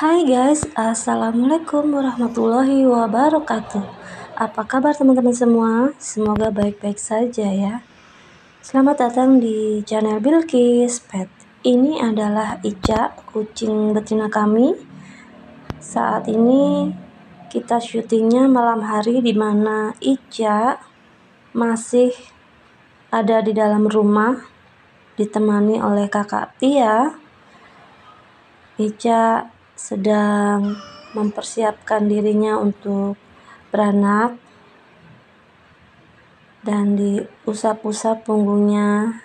Hai guys, assalamualaikum warahmatullahi wabarakatuh. Apa kabar teman-teman semua? Semoga baik-baik saja ya. Selamat datang di channel Bilqis Pet. Ini adalah Ica, kucing betina kami. Saat ini kita syutingnya malam hari, di mana Ica masih ada di dalam rumah ditemani oleh kakak Tia. Ica sedang mempersiapkan dirinya untuk beranak dan diusap-usap punggungnya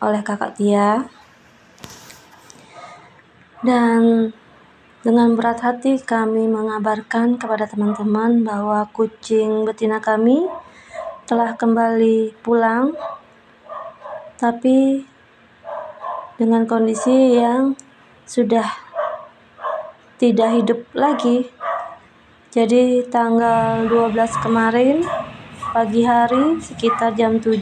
oleh kakak Tia. Dan dengan berat hati kami mengabarkan kepada teman-teman bahwa kucing betina kami telah kembali pulang, tapi dengan kondisi yang sudah tidak hidup lagi. Jadi tanggal 12 kemarin pagi hari sekitar jam 7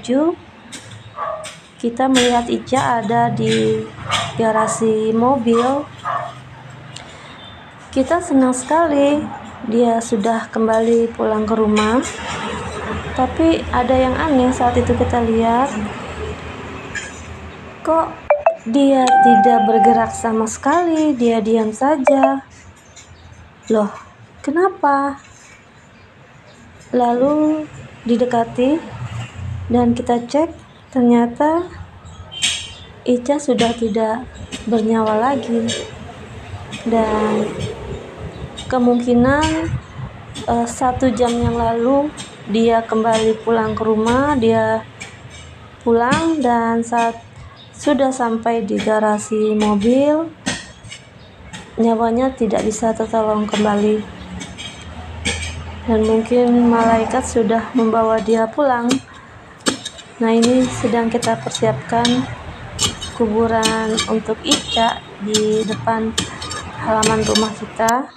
kita melihat Ica ada di garasi mobil. Kita senang sekali dia sudah kembali pulang ke rumah, tapi ada yang aneh saat itu kita lihat. Kok dia tidak bergerak sama sekali, dia diam saja. Loh, kenapa? Lalu didekati dan kita cek, ternyata Ica sudah tidak bernyawa lagi. Dan kemungkinan 1 jam yang lalu dia kembali pulang ke rumah. Dia pulang dan saat sudah sampai di garasi mobil, nyawanya tidak bisa tertolong kembali, dan mungkin malaikat sudah membawa dia pulang. Nah, ini sedang kita persiapkan kuburan untuk Ica di depan halaman rumah kita.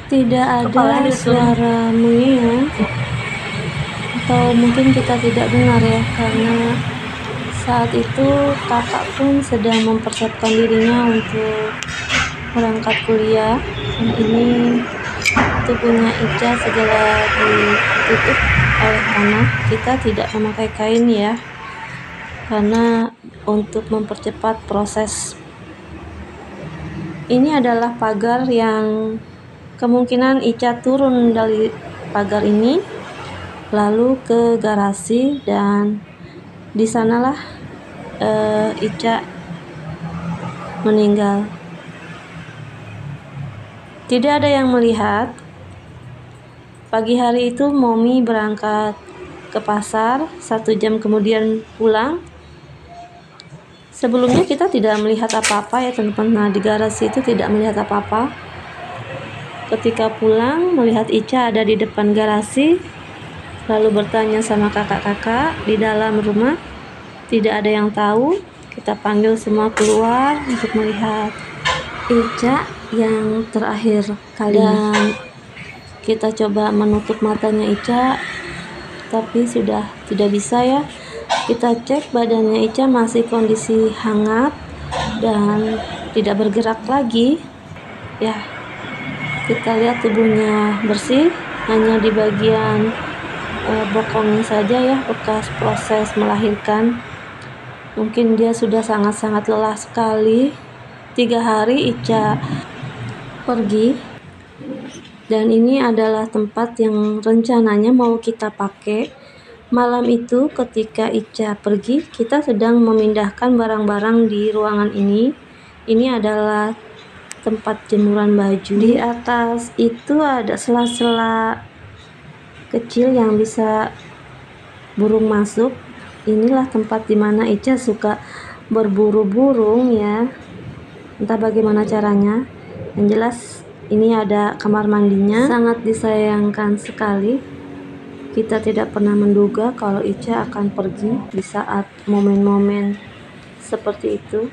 Tidak ada suara mengingat, atau mungkin kita tidak dengar ya, karena saat itu kakak pun sedang mempersiapkan dirinya untuk berangkat kuliah. Dan ini tubuhnya Ica segera ditutup oleh tanah. Kita tidak memakai kain ya, karena untuk mempercepat proses. Ini adalah pagar yang kemungkinan Ica turun dari pagar ini lalu ke garasi, dan di sanalah Ica meninggal. Tidak ada yang melihat. Pagi hari itu Momi berangkat ke pasar, 1 jam kemudian pulang. Sebelumnya kita tidak melihat apa-apa ya teman-teman. Nah, di garasi itu tidak melihat apa-apa. Ketika pulang melihat Ica ada di depan garasi, lalu bertanya sama kakak-kakak di dalam rumah. Tidak ada yang tahu. Kita panggil semua keluar untuk melihat Ica yang terakhir kali. Dan kita coba menutup matanya Ica, tapi sudah tidak bisa ya. Kita cek badannya Ica masih kondisi hangat dan tidak bergerak lagi ya. Kita lihat tubuhnya bersih, hanya di bagian bokongnya saja ya bekas proses melahirkan. Mungkin dia sudah sangat-sangat lelah sekali. 3 hari Ica pergi, dan ini adalah tempat yang rencananya mau kita pakai. Malam itu ketika Ica pergi, kita sedang memindahkan barang-barang di ruangan ini. Ini adalah tempat jemuran baju. Di atas itu ada sela-sela kecil yang bisa burung masuk. Inilah tempat dimana Ica suka berburu burung ya, entah bagaimana caranya. Yang jelas ini ada kamar mandinya. Sangat disayangkan sekali. Kita tidak pernah menduga kalau Ica akan pergi di saat momen-momen seperti itu.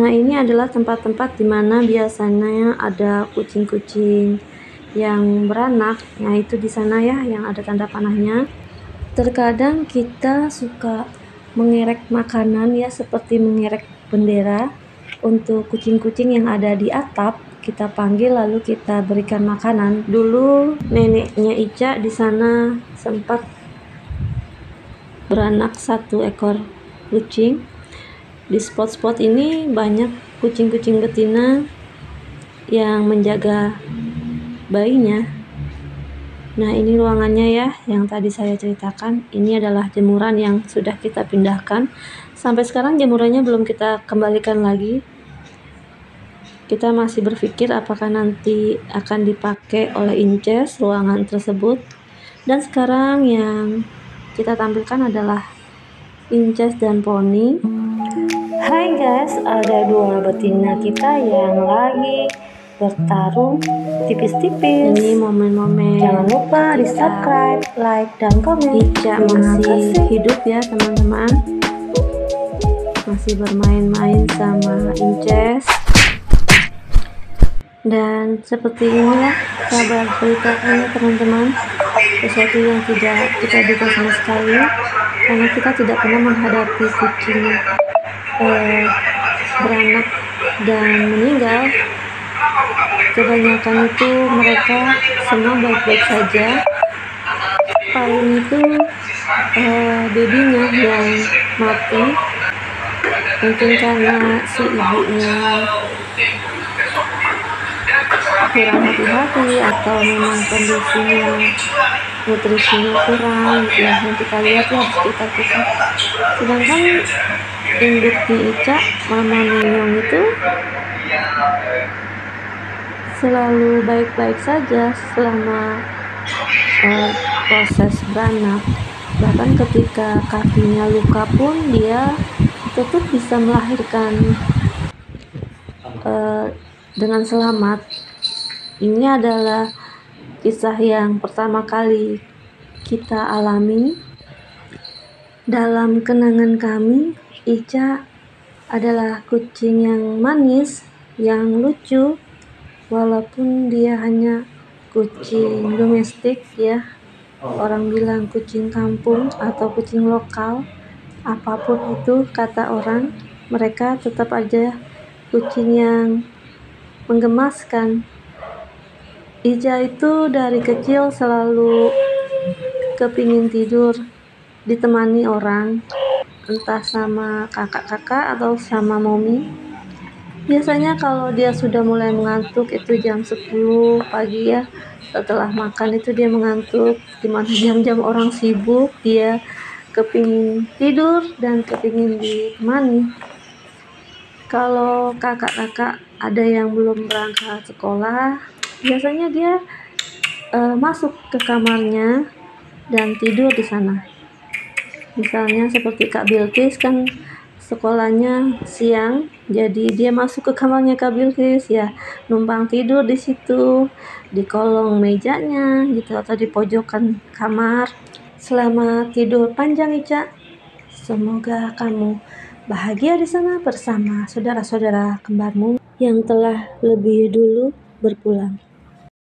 Nah, ini adalah tempat-tempat dimana biasanya ada kucing-kucing yang beranak. Nah, itu di sana ya yang ada tanda panahnya. Terkadang kita suka mengerek makanan ya, seperti mengerek bendera. Untuk kucing-kucing yang ada di atap, kita panggil lalu kita berikan makanan. Dulu neneknya Ica di sana sempat beranak 1 ekor kucing. Di spot-spot ini banyak kucing-kucing betina yang menjaga bayinya. Nah, ini ruangannya ya yang tadi saya ceritakan. Ini adalah jemuran yang sudah kita pindahkan. Sampai sekarang jemurannya belum kita kembalikan lagi. Kita masih berpikir apakah nanti akan dipakai oleh Inces ruangan tersebut. Dan sekarang yang kita tampilkan adalah Inces dan Poni. Hai guys, ada 2 betina kita yang lagi bertarung tipis-tipis. Ini momen-momen. Jangan lupa di subscribe, like, dan komen. Ica masih hidup ya teman-teman. Masih bermain-main sama Inces. Dan seperti inilah kabar beritanya teman-teman. Sesuatu yang tidak kita duga sama sekali, karena kita tidak pernah menghadapi kucing beranak dan meninggal. Kebanyakan itu mereka semua baik-baik saja. Paling itu babynya yang mati, mungkin karena si ibunya kurang hati-hati atau memang kondisinya nutrisinya kurang gitu ya, yang kita lihat ya di sekitar kita. Sedangkan induknya Ica, Mama Nenyong itu selalu baik-baik saja selama proses beranak. Bahkan ketika kakinya luka pun dia tetap bisa melahirkan dengan selamat. Ini adalah kisah yang pertama kali kita alami. Dalam kenangan kami, Ica adalah kucing yang manis, yang lucu, walaupun dia hanya kucing domestik ya. Orang bilang kucing kampung atau kucing lokal, apapun itu kata orang, mereka tetap aja kucing yang menggemaskan. Ica itu dari kecil selalu kepingin tidur ditemani orang, entah sama kakak-kakak atau sama mommy. Biasanya kalau dia sudah mulai mengantuk itu jam 10 pagi ya, setelah makan itu dia mengantuk, dimana jam-jam orang sibuk dia kepingin tidur dan kepingin ditemani. Kalau kakak-kakak ada yang belum berangkat sekolah, biasanya dia masuk ke kamarnya dan tidur di sana. Misalnya seperti Kak Bilkis kan sekolahnya siang, jadi dia masuk ke kamarnya Kak Bilkis ya, numpang tidur di situ, di kolong mejanya gitu atau di pojokan kamar. Selamat tidur panjang Ica. Semoga kamu bahagia di sana bersama saudara-saudara kembarmu yang telah lebih dulu berpulang.